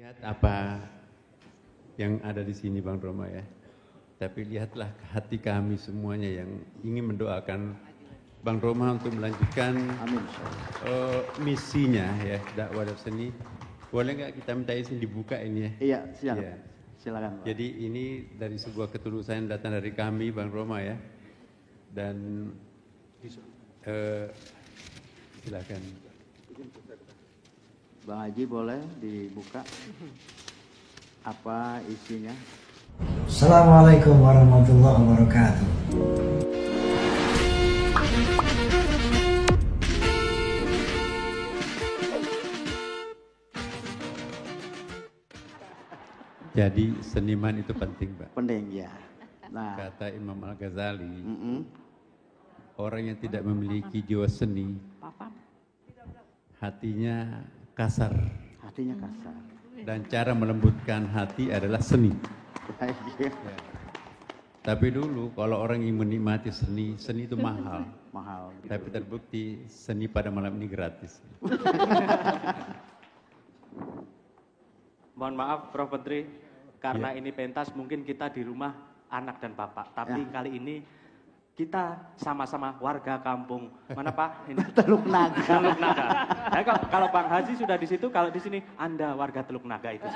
Lihat apa yang ada di sini Bang Roma ya. Tapi lihatlah hati kami semuanya yang ingin mendoakan Bang Roma untuk melanjutkan misinya ya, dakwah dan seni. Boleh nggak kita minta izin dibuka ini ya? Iya, silakan. Ya. Silakan, Pak. Jadi ini dari sebuah ketulusan yang datang dari kami Bang Roma ya. Dan silakan. Bang Haji boleh dibuka apa isinya? Assalamualaikum warahmatullahi wabarakatuh. Jadi seniman itu penting, Pak. Penting ya. Nah, kata Imam Al-Ghazali, orang yang tidak memiliki jiwa seni, hatinya kasar. Hatinya kasar. Dan cara melembutkan hati adalah seni. Ya. Tapi dulu kalau orang ingin menikmati seni, seni itu mahal. Mahal. Tapi terbukti seni pada malam ini gratis. Mohon maaf Prof. Menteri, karena ini pentas mungkin kita di rumah anak dan bapak. Tapi kali ini kita sama-sama warga kampung mana Pak? Ini Teluk Naga. Teluk Naga. Nah, kalau Bang Haji sudah di situ, kalau di sini Anda warga Teluk Naga itu.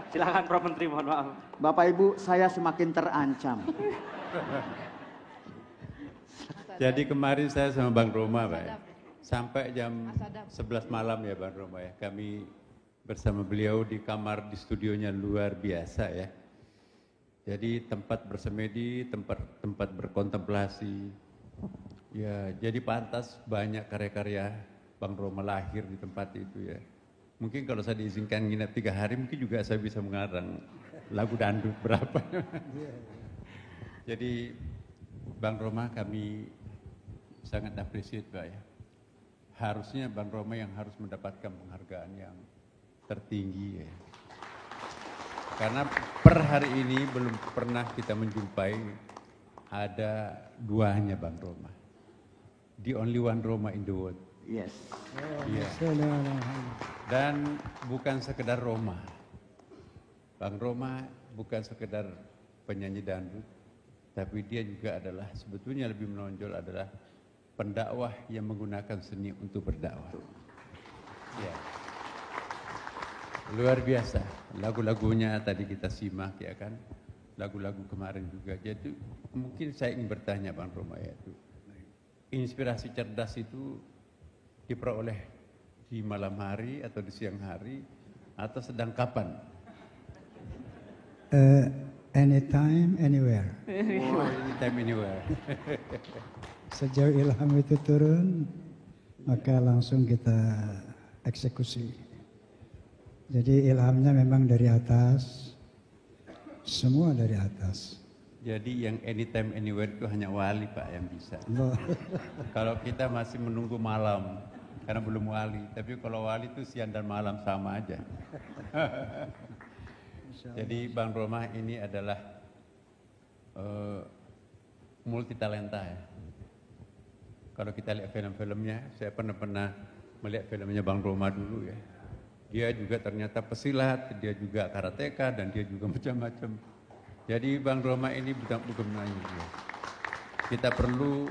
Silakan Prof. Menteri, mohon maaf. Bapak Ibu, saya semakin terancam. Jadi kemarin saya sama Bang Roma, Pak, ya. Sampai jam 11 malam ya Bang Roma ya. Kami bersama beliau di kamar di studionya luar biasa ya. Jadi tempat bersemedi, tempat berkontemplasi. Ya, jadi pantas banyak karya-karya Bang Roma lahir di tempat itu ya. Mungkin kalau saya diizinkan nginep 3 hari, mungkin juga saya bisa mengarang lagu dangdut berapa. Jadi Bang Roma kami sangat appreciate Pak ya. Harusnya Bang Roma yang harus mendapatkan penghargaan yang tertinggi ya. Karena per hari ini belum pernah kita menjumpai ada duanya Bang Roma. The only one Roma in the world. Yes. Iya. Dan bukan sekedar Roma. Bang Roma bukan sekedar penyanyi dangdut, tapi dia juga adalah sebetulnya lebih menonjol adalah pendakwah yang menggunakan seni untuk berdakwah. Ya. Luar biasa, lagu-lagunya tadi kita simak ya kan, lagu-lagu kemarin juga. Jadi mungkin saya ingin bertanya Bang Roma ya, itu inspirasi cerdas itu diperoleh di malam hari atau di siang hari atau sedang kapan? Anytime, anywhere. Oh, anytime, anywhere. Sejauh ilham itu turun, maka langsung kita eksekusi. Jadi ilhamnya memang dari atas, semua dari atas. Jadi yang anytime anywhere itu hanya wali Pak yang bisa. Kalau kita masih menunggu malam, karena belum wali. Tapi kalau wali itu siang dan malam sama aja. Jadi Bang Roma ini adalah multi talenta ya. Kalau kita lihat film-filmnya, saya pernah melihat filmnya Bang Roma dulu ya. Dia juga ternyata pesilat, dia juga karateka, dan dia juga macam-macam. Jadi Bang Roma ini bukan main ya. Kita perlu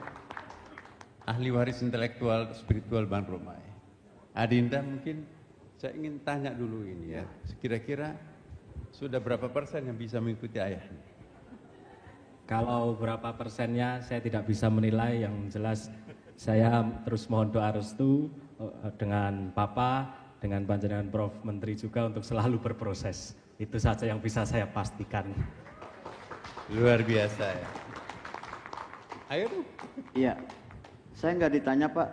ahli waris intelektual, spiritual Bang Roma ya. Adinda mungkin saya ingin tanya dulu ini ya. Kira-kira sudah berapa persen yang bisa mengikuti ayahnya? Kalau berapa persennya saya tidak bisa menilai, yang jelas saya terus mohon doa restu dengan Papa, dengan panjenengan Prof. Menteri juga untuk selalu berproses. Itu saja yang bisa saya pastikan. Luar biasa ya. Ayo tuh. Iya. Saya nggak ditanya Pak.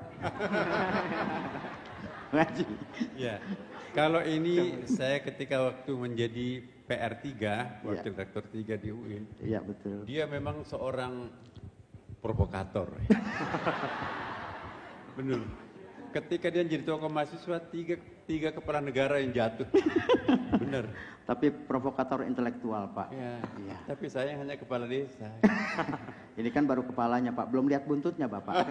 Ngaji. Ya. Kalau ini saya ketika waktu menjadi PR3, wakil rektor 3 di UIN. Iya betul. Dia memang seorang provokator. Benar. Ketika dia jadi tokoh mahasiswa, tiga kepala negara yang jatuh. Benar. Tapi provokator intelektual Pak. Ya, Iya. tapi saya hanya kepala desa. Ini kan baru kepalanya Pak, belum lihat buntutnya Bapak.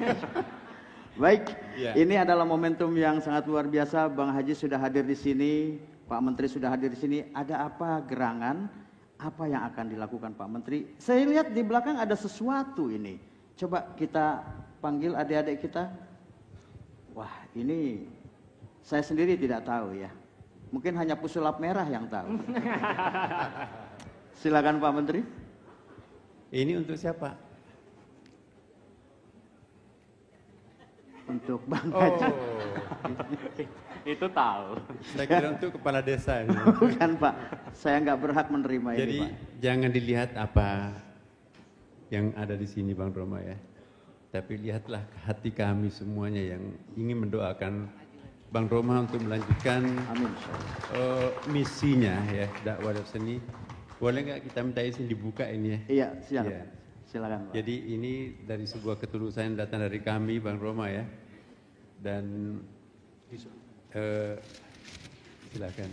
Baik, Ya. ini adalah momentum yang sangat luar biasa. Bang Haji sudah hadir di sini Pak Menteri sudah hadir di sini. Ada apa gerangan? Apa yang akan dilakukan Pak Menteri? Saya lihat di belakang ada sesuatu ini. Coba kita panggil adik-adik kita. Wah, ini saya sendiri tidak tahu ya. Mungkin hanya Pusulap Merah yang tahu. Silakan Pak Menteri. Ini untuk siapa? Untuk Bang Haji. Itu tahu. Saya kira untuk kepala desa. Ini. Bukan Pak, saya nggak berhak menerima Jadi ini Pak. jangan dilihat apa yang ada di sini Bang Roma ya. Tapi lihatlah hati kami semuanya yang ingin mendoakan Bang Roma untuk melanjutkan Amin. misinya ya, dakwah dan seni. Boleh nggak kita minta izin dibuka ini ya? Iya, silakan. Iya. Silakan Pak. Jadi ini dari sebuah ketulusan yang datang dari kami Bang Roma ya. Dan silakan.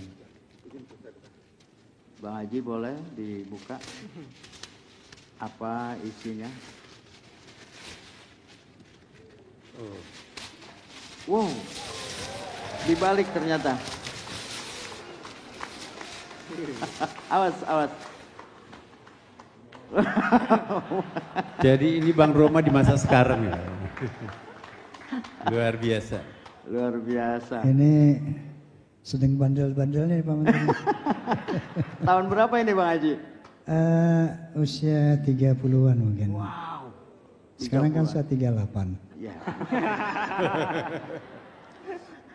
Bang Haji boleh dibuka. Apa isinya? Oh. Wow, dibalik ternyata. Awas, awas. Jadi ini Bang Roma di masa sekarang ya. Luar biasa. Luar biasa. Ini sedang bandel-bandelnya Pak Menteri. Tahun berapa ini Bang Haji? Usia 30-an mungkin. Wow. Sekarang kan 30-an. saya 38. Ya.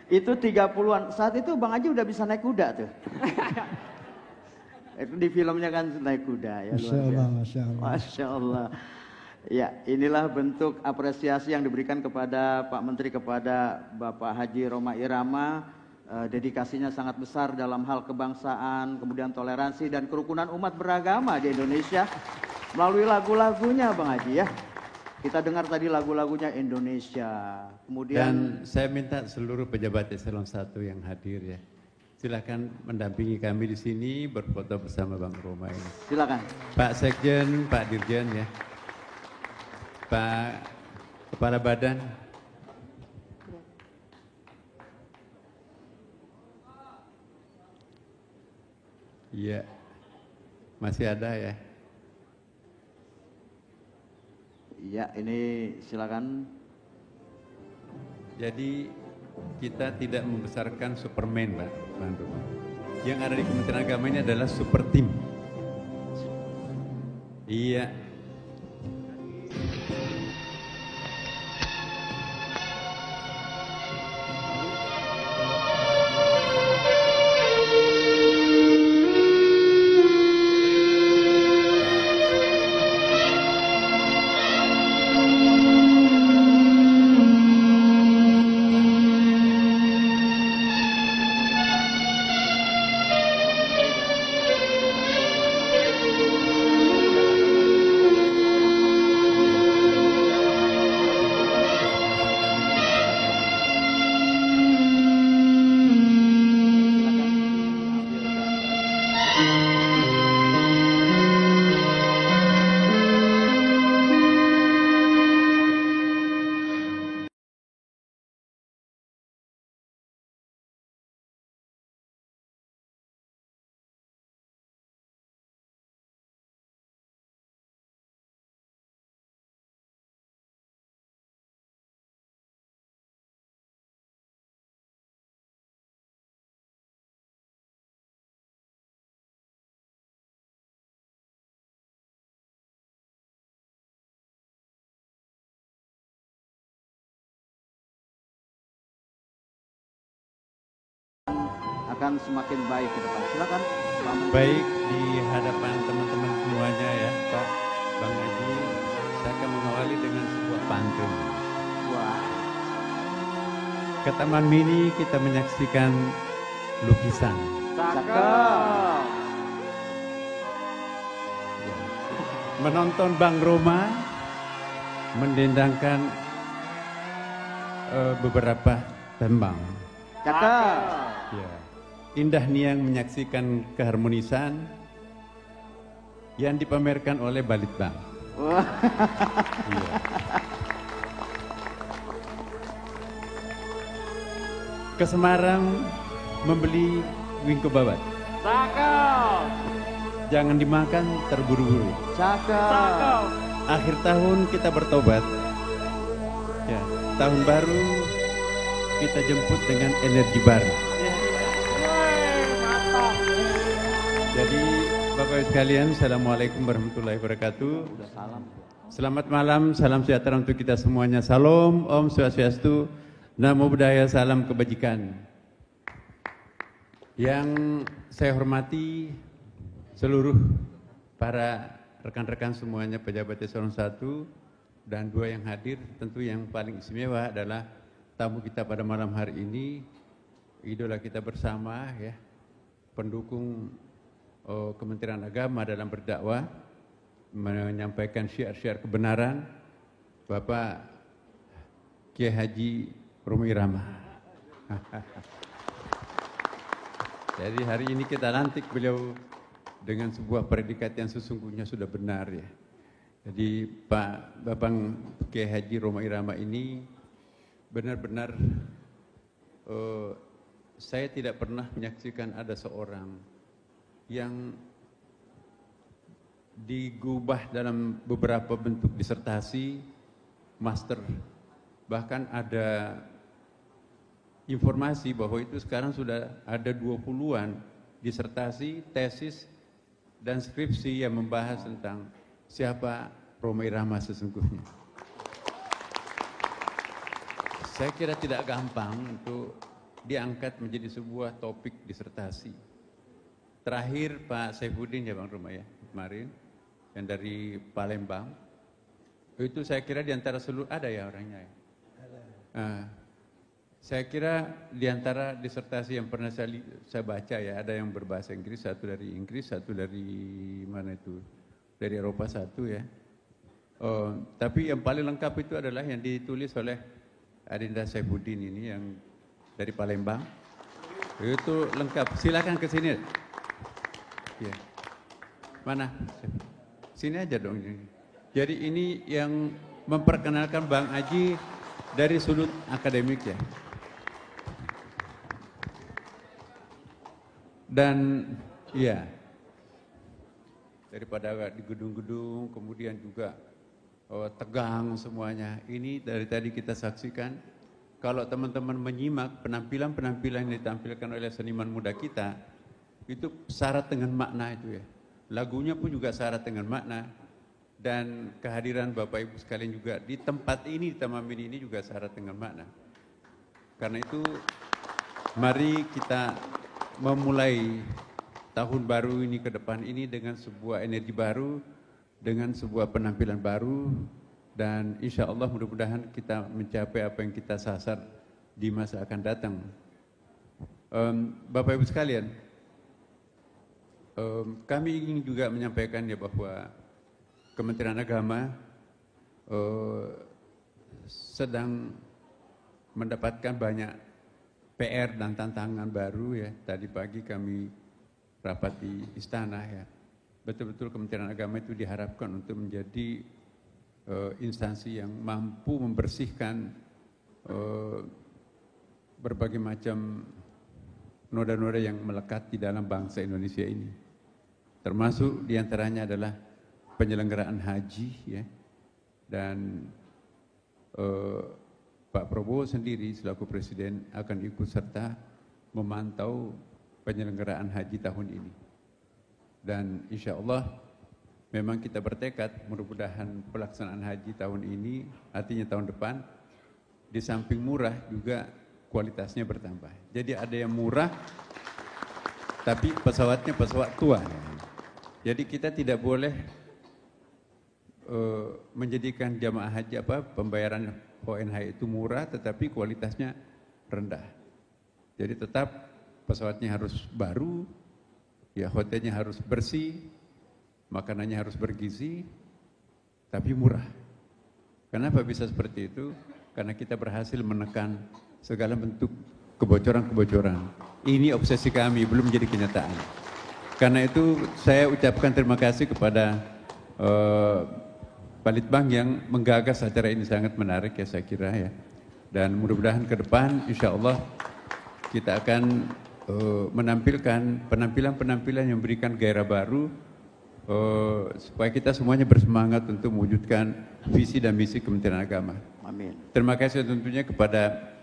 Itu 30-an. Saat itu Bang Haji udah bisa naik kuda tuh. Itu di filmnya kan naik kuda ya. Masya Luar Allah, biasa. Masya Allah. Masya Allah. Ya, inilah bentuk apresiasi yang diberikan kepada Pak Menteri, kepada Bapak Haji Rhoma Irama. Dedikasinya sangat besar dalam hal kebangsaan, kemudian toleransi dan kerukunan umat beragama di Indonesia. Melalui lagu-lagunya Bang Haji ya. Kita dengar tadi lagu-lagunya Indonesia. Kemudian Dan saya minta seluruh pejabat eselon 1 yang hadir ya. Silakan mendampingi kami di sini berfoto bersama Bang Rhoma ini. silakan. Pak Sekjen, Pak Dirjen ya. Pak Kepala Badan. Iya. Masih ada ya. Iya, ini silakan. Jadi kita tidak membesarkan Superman, Pak Pandu. Yang ada di Kementerian Agama ini adalah super team. Iya. Akan semakin baik ke depan. Silakan Pak Menteri. Baik di hadapan teman-teman semuanya ya, Pak Bang Haji, saya akan mengawali dengan sebuah pantun. Wah, Ke Taman Mini kita menyaksikan lukisan. cakep. Menonton Bang Rhoma mendendangkan beberapa tembang. Cakep. Ya. Indah niang menyaksikan keharmonisan yang dipamerkan oleh Balitbang. Wah, Iya. Ke Semarang membeli wingko babat. Cakep. Jangan dimakan terburu-buru. Cakep. Akhir tahun kita bertobat. Ya, tahun baru kita jemput dengan energi baru. Jadi Bapak Ibu sekalian, Assalamualaikum warahmatullahi wabarakatuh. Selamat malam, salam sejahtera untuk kita semuanya. Salam, Om Swastiastu, Namo Buddhaya, salam kebajikan. Yang saya hormati seluruh para rekan-rekan semuanya, pejabat eselon 1 dan 2 yang hadir, tentu yang paling istimewa adalah tamu kita pada malam hari ini, idola kita bersama ya, pendukung Kementerian Agama dalam berdakwah, menyampaikan syiar-syiar kebenaran, Bapak Kiai Haji Romai Irama. Jadi hari ini kita lantik beliau dengan sebuah predikat yang sesungguhnya sudah benar ya. Jadi Bapak Kiai Haji Romai Irama ini benar-benar saya tidak pernah menyaksikan ada seorang yang digubah dalam beberapa bentuk disertasi, master, bahkan ada informasi bahwa itu sekarang sudah ada 20-an disertasi, tesis, dan skripsi yang membahas tentang siapa Romai Irama sesungguhnya. Saya kira tidak gampang untuk diangkat menjadi sebuah topik disertasi. Terakhir Pak Saifuddin ya Bang Romai ya, kemarin yang dari Palembang, itu saya kira diantara seluruh ada ya orangnya ya. Saya kira diantara disertasi yang pernah saya baca ya, ada yang berbahasa Inggris, satu dari Inggris, satu dari mana itu, dari Eropa satu ya. Tapi yang paling lengkap itu adalah yang ditulis oleh Adinda Saifuddin ini yang dari Palembang. Itu lengkap. Silakan ke sini. Ya. Mana? Sini aja dong. Jadi ini yang memperkenalkan Bang Haji dari sudut akademik ya. Dan ya, daripada di gedung-gedung kemudian juga tegang semuanya. Ini dari tadi kita saksikan. Kalau teman-teman menyimak penampilan-penampilan yang ditampilkan oleh seniman muda kita, itu syarat dengan makna itu ya. Lagunya pun juga syarat dengan makna. Dan kehadiran Bapak Ibu sekalian juga di tempat ini, di Taman Mini ini juga syarat dengan makna. Karena itu mari kita memulai tahun baru ini ke depan ini dengan sebuah energi baru, dengan sebuah penampilan baru, dan insya Allah mudah-mudahan kita mencapai apa yang kita sasar di masa akan datang. Bapak Ibu sekalian, kami ingin juga menyampaikan ya bahwa Kementerian Agama sedang mendapatkan banyak PR dan tantangan baru ya. Tadi pagi kami rapat di istana ya. Betul-betul Kementerian Agama itu diharapkan untuk menjadi instansi yang mampu membersihkan berbagai macam noda-noda yang melekat di dalam bangsa Indonesia ini. Termasuk diantaranya adalah penyelenggaraan haji ya. Dan Pak Prabowo sendiri selaku Presiden akan ikut serta memantau penyelenggaraan haji tahun ini. Dan insya Allah memang kita bertekad mudah-mudahan pelaksanaan haji tahun ini, artinya tahun depan, di samping murah juga kualitasnya bertambah. Jadi ada yang murah, tapi pesawatnya pesawat tua. Jadi kita tidak boleh menjadikan jamaah haji pembayaran ONH itu murah, tetapi kualitasnya rendah. Jadi tetap pesawatnya harus baru, ya hotelnya harus bersih, makanannya harus bergizi, tapi murah. Kenapa bisa seperti itu? Karena kita berhasil menekan segala bentuk kebocoran-kebocoran. Ini obsesi kami, belum jadi kenyataan. Karena itu saya ucapkan terima kasih kepada Balitbang yang menggagas acara ini, sangat menarik ya saya kira ya. Dan mudah-mudahan ke depan insya Allah kita akan menampilkan penampilan-penampilan yang memberikan gairah baru supaya kita semuanya bersemangat untuk mewujudkan visi dan misi Kementerian Agama. Amin. Terima kasih tentunya kepada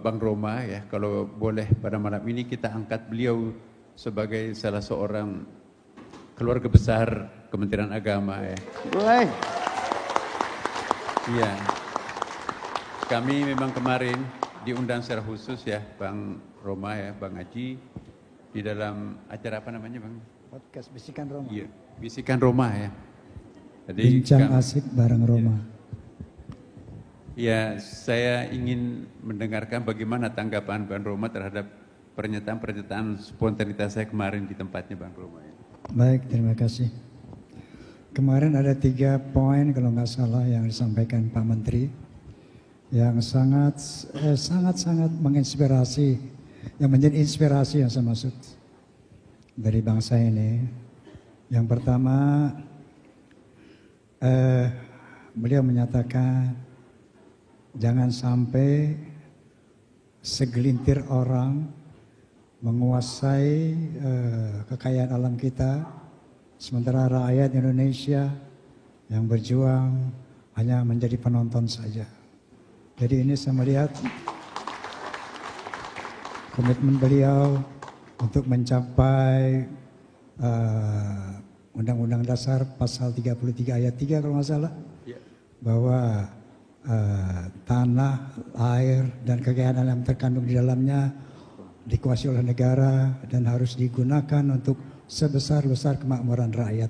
Bang Roma ya, kalau boleh pada malam ini kita angkat beliau sebagai salah seorang keluarga besar Kementerian Agama ya. Boleh. Iya. Kami memang kemarin diundang secara khusus ya Bang Roma ya, Bang Haji di dalam acara apa namanya Bang? Podcast Bisikan Roma. Iya, Bisikan Roma ya. Jadi Bincang asik bareng Roma. ya, saya ingin mendengarkan bagaimana tanggapan Bang Roma terhadap pernyataan spontanitas saya kemarin di tempatnya Bang Roma ya. Baik, terima kasih. Kemarin ada 3 poin kalau nggak salah yang disampaikan Pak Menteri yang sangat menginspirasi, yang menjadi inspirasi yang saya maksud dari bangsa ini. Yang pertama, beliau menyatakan jangan sampai segelintir orang menguasai kekayaan alam kita, sementara rakyat Indonesia yang berjuang hanya menjadi penonton saja. Jadi ini saya melihat komitmen beliau untuk mencapai Undang-Undang Dasar pasal 33 ayat 3 kalau nggak salah, bahwa tanah, air, dan kekayaan alam terkandung di dalamnya dikuasai oleh negara dan harus digunakan untuk sebesar-besar kemakmuran rakyat.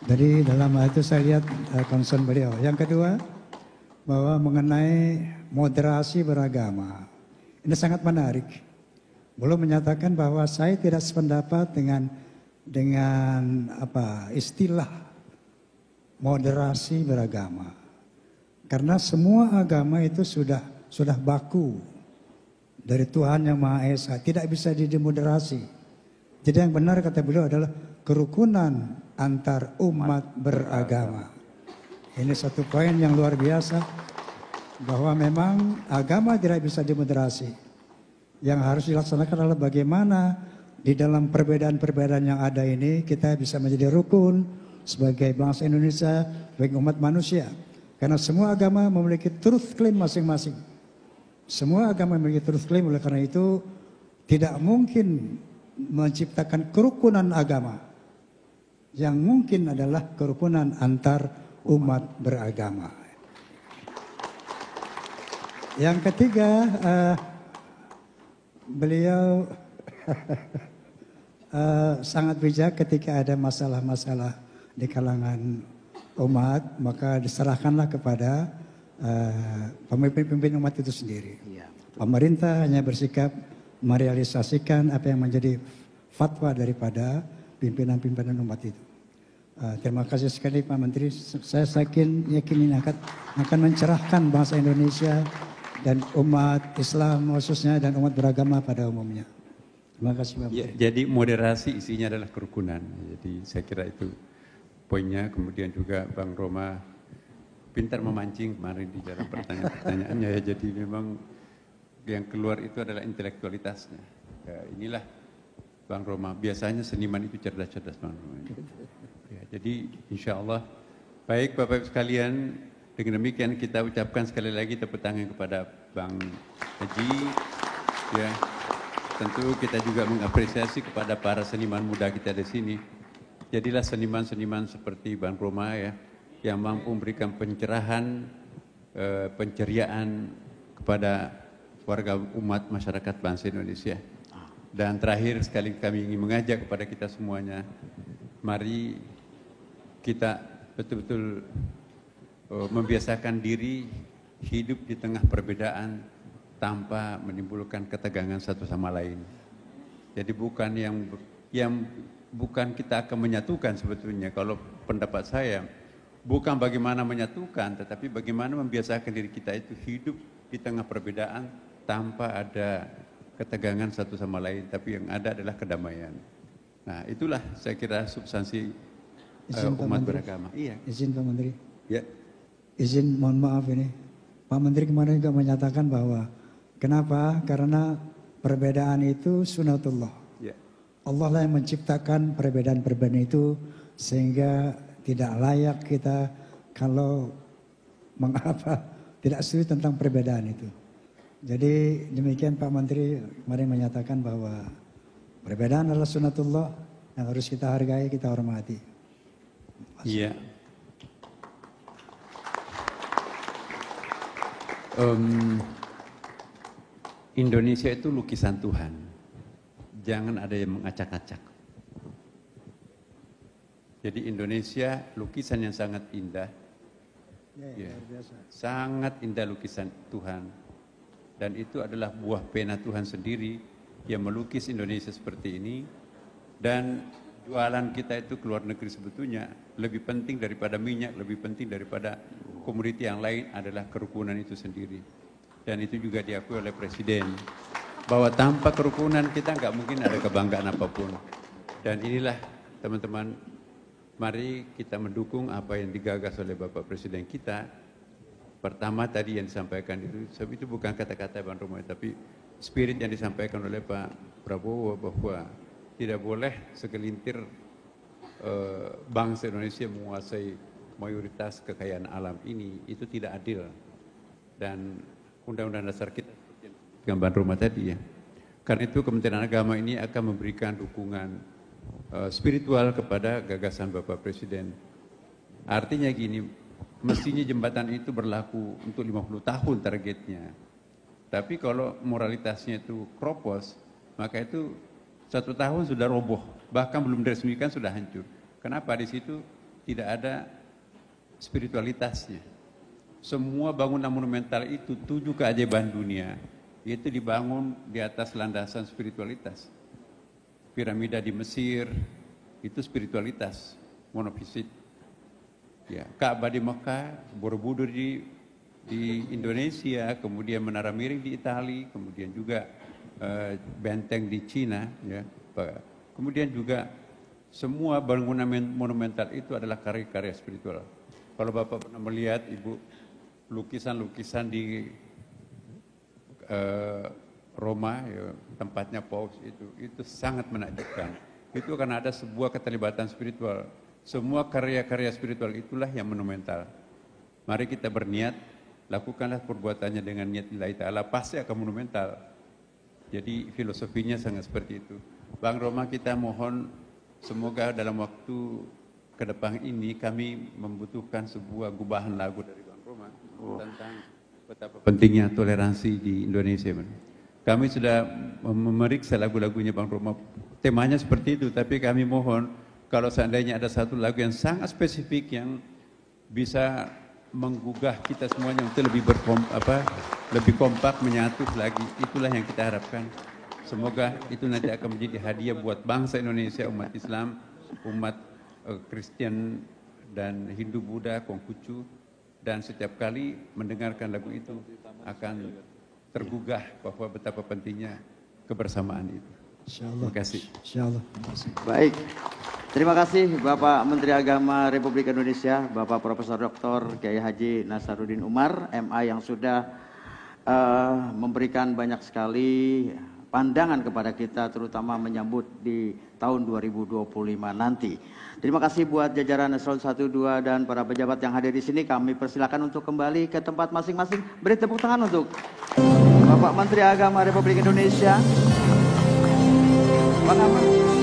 Jadi dalam hal itu saya lihat concern beliau. Yang kedua, bahwa mengenai moderasi beragama, ini sangat menarik. Beliau menyatakan bahwa saya tidak sependapat dengan istilah moderasi beragama, karena semua agama itu sudah baku dari Tuhan Yang Maha Esa, tidak bisa didemoderasi. Jadi yang benar kata beliau adalah kerukunan antar umat beragama. Ini satu poin yang luar biasa, bahwa memang agama tidak bisa dimoderasi. Yang harus dilaksanakan adalah bagaimana di dalam perbedaan-perbedaan yang ada ini kita bisa menjadi rukun sebagai bangsa Indonesia, sebagai umat manusia. Karena semua agama memiliki truth claim masing-masing. Semua agama memiliki truth claim, oleh karena itu tidak mungkin menciptakan kerukunan agama. Yang mungkin adalah kerukunan antar umat beragama. Yang ketiga, beliau sangat bijak ketika ada masalah-masalah di kalangan umat, maka diserahkanlah kepada pemimpin-pemimpin umat itu sendiri. Pemerintah hanya bersikap merealisasikan apa yang menjadi fatwa daripada pimpinan-pimpinan umat itu. Terima kasih sekali Pak Menteri. Saya yakin ini akan mencerahkan bangsa Indonesia dan umat Islam khususnya dan umat beragama pada umumnya. Terima kasih Pak Menteri. Ya, jadi moderasi isinya adalah kerukunan. Jadi saya kira itu poinnya. Kemudian juga Bang Roma pintar memancing kemarin di dalam pertanyaan-pertanyaannya ya. Jadi memang yang keluar itu adalah intelektualitasnya. Ya, inilah Bang Roma. Biasanya seniman itu cerdas-cerdas Bang Roma. Ya, jadi insya Allah baik Bapak Ibu sekalian, dengan demikian kita ucapkan sekali lagi tepuk tangan kepada Bang Haji. Ya, tentu kita juga mengapresiasi kepada para seniman muda kita di sini. Jadilah seniman-seniman seperti Bang Roma ya, yang mampu memberikan pencerahan, penceriaan kepada warga umat masyarakat bangsa Indonesia. Dan terakhir sekali kami ingin mengajak kepada kita semuanya, mari kita betul-betul membiasakan diri hidup di tengah perbedaan tanpa menimbulkan ketegangan satu sama lain. Jadi bukan bukan kita akan menyatukan sebetulnya. Kalau pendapat saya, bukan bagaimana menyatukan, tetapi bagaimana membiasakan diri kita itu hidup di tengah perbedaan tanpa ada ketegangan satu sama lain, tapi yang ada adalah kedamaian. Nah, itulah saya kira substansi umat beragama. Iya. Izin Pak Menteri. Ya. Izin, mohon maaf ini. Pak Menteri kemarin juga menyatakan bahwa kenapa? Karena perbedaan itu sunatullah. Ya. Allah lah yang menciptakan perbedaan-perbedaan itu sehingga tidak layak kita kalau mengapa tidak setuju tentang perbedaan itu. Jadi demikian Pak Menteri kemarin menyatakan bahwa perbedaan adalah sunatullah yang harus kita hargai, kita hormati. Iya. Indonesia itu lukisan Tuhan. Jangan ada yang mengacak-acak. Jadi Indonesia lukisan yang sangat indah. Ya, sangat indah lukisan Tuhan. Dan itu adalah buah pena Tuhan sendiri yang melukis Indonesia seperti ini. Dan jualan kita itu ke luar negeri sebetulnya lebih penting daripada minyak, lebih penting daripada komoditi yang lain adalah kerukunan itu sendiri. Dan itu juga diakui oleh Presiden. Bahwa tanpa kerukunan kita nggak mungkin ada kebanggaan apapun. Dan inilah teman-teman, mari kita mendukung apa yang digagas oleh Bapak Presiden kita. Pertama tadi yang disampaikan itu bukan kata-kata Bang Romo, tapi spirit yang disampaikan oleh Pak Prabowo bahwa tidak boleh segelintir bangsa Indonesia menguasai mayoritas kekayaan alam ini, itu tidak adil. Dan Undang-Undang Dasar kita dengan Bang Romo tadi ya. Karena itu Kementerian Agama ini akan memberikan dukungan spiritual kepada gagasan Bapak Presiden. Artinya gini, mestinya jembatan itu berlaku untuk 50 tahun targetnya. Tapi kalau moralitasnya itu kropos, maka itu 1 tahun sudah roboh, bahkan belum diresmikan sudah hancur. Kenapa? Di situ tidak ada spiritualitasnya. Semua bangunan monumental itu 7 keajaiban dunia, itu dibangun di atas landasan spiritualitas. Piramida di Mesir, itu spiritualitas, monofisik. Ya, Ka'bah di Mekah, Borobudur di Indonesia, kemudian Menara Miring di Italia, kemudian juga benteng di Cina, ya. Kemudian juga semua bangunan monumental itu adalah karya-karya spiritual. Kalau Bapak pernah melihat Ibu lukisan-lukisan di Roma, ya, tempatnya Paus itu sangat menakjubkan. Itu karena ada sebuah keterlibatan spiritual. Semua karya-karya spiritual itulah yang monumental. Mari kita berniat, lakukanlah perbuatannya dengan niat lillahi ta'ala, pasti akan monumental. Jadi filosofinya sangat seperti itu. Bang Roma, kita mohon semoga dalam waktu ke depan ini kami membutuhkan sebuah gubahan lagu dari Bang Roma tentang betapa pentingnya toleransi di Indonesia. Kami sudah memeriksa lagu-lagunya Bang Roma, temanya seperti itu, tapi kami mohon kalau seandainya ada satu lagu yang sangat spesifik yang bisa menggugah kita semuanya untuk lebih lebih kompak, menyatu lagi, itulah yang kita harapkan. Semoga itu nanti akan menjadi hadiah buat bangsa Indonesia, umat Islam, umat Kristen dan Hindu, Buddha, Konghucu, dan setiap kali mendengarkan lagu itu akan tergugah bahwa betapa pentingnya kebersamaan itu. Insyaallah. Terima kasih. Insyaallah. Baik. Terima kasih Bapak Menteri Agama Republik Indonesia, Bapak Profesor Dr. Kiai Haji Nasaruddin Umar, MA, yang sudah memberikan banyak sekali pandangan kepada kita, terutama menyambut di tahun 2025 nanti. Terima kasih buat jajaran Eselon 1, 2 dan para pejabat yang hadir di sini. Kami persilakan untuk kembali ke tempat masing-masing. Beri tepuk tangan untuk Bapak Menteri Agama Republik Indonesia. Bang Ahmad.